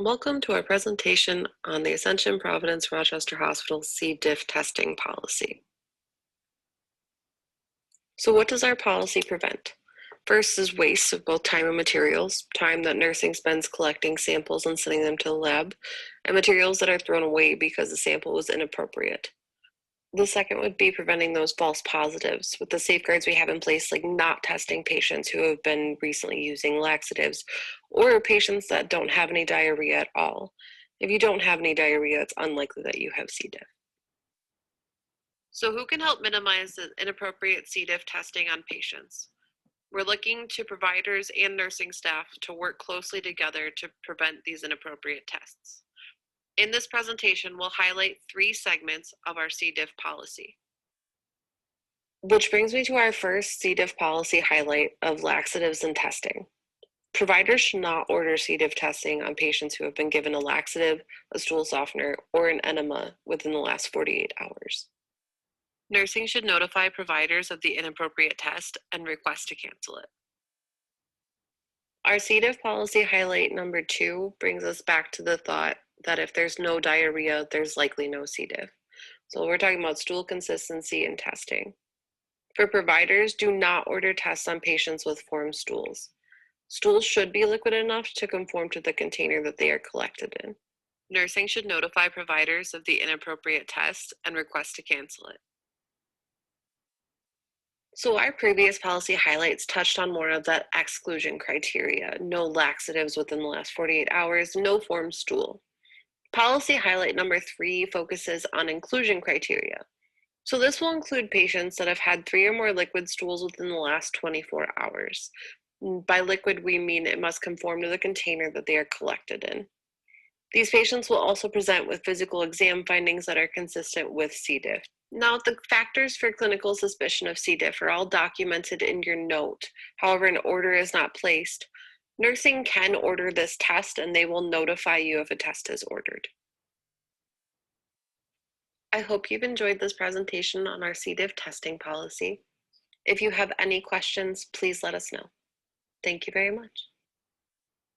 Welcome to our presentation on the Ascension Providence Rochester Hospital C. diff testing policy. So what does our policy prevent? First is waste of both time and materials, time that nursing spends collecting samples and sending them to the lab, and materials that are thrown away because the sample was inappropriate. The second would be preventing those false positives with the safeguards we have in place, like not testing patients who have been recently using laxatives or patients that don't have any diarrhea at all. If you don't have any diarrhea, it's unlikely that you have C. diff. So who can help minimize the inappropriate C. diff testing on patients? We're looking to providers and nursing staff to work closely together to prevent these inappropriate tests. In this presentation, we'll highlight 3 segments of our C. diff policy. Which brings me to our first C. diff policy highlight of laxatives and testing. Providers should not order C. diff testing on patients who have been given a laxative, a stool softener, or an enema within the last 48 hours. Nursing should notify providers of the inappropriate test and request to cancel it. Our C. diff policy highlight number 2 brings us back to the thought that if there's no diarrhea, there's likely no C. diff. So we're talking about stool consistency and testing. For providers, do not order tests on patients with formed stools. Stools should be liquid enough to conform to the container that they are collected in. Nursing should notify providers of the inappropriate test and request to cancel it. So our previous policy highlights touched on more of that exclusion criteria: no laxatives within the last 48 hours, no formed stool. Policy highlight number 3 focuses on inclusion criteria. So this will include patients that have had 3 or more liquid stools within the last 24 hours. By liquid, we mean it must conform to the container that they are collected in. These patients will also present with physical exam findings that are consistent with C. diff. Now, the factors for clinical suspicion of C. diff are all documented in your note. However, an order is not placed. Nursing can order this test, and they will notify you if a test is ordered. I hope you've enjoyed this presentation on our C. diff testing policy. If you have any questions, please let us know. Thank you very much.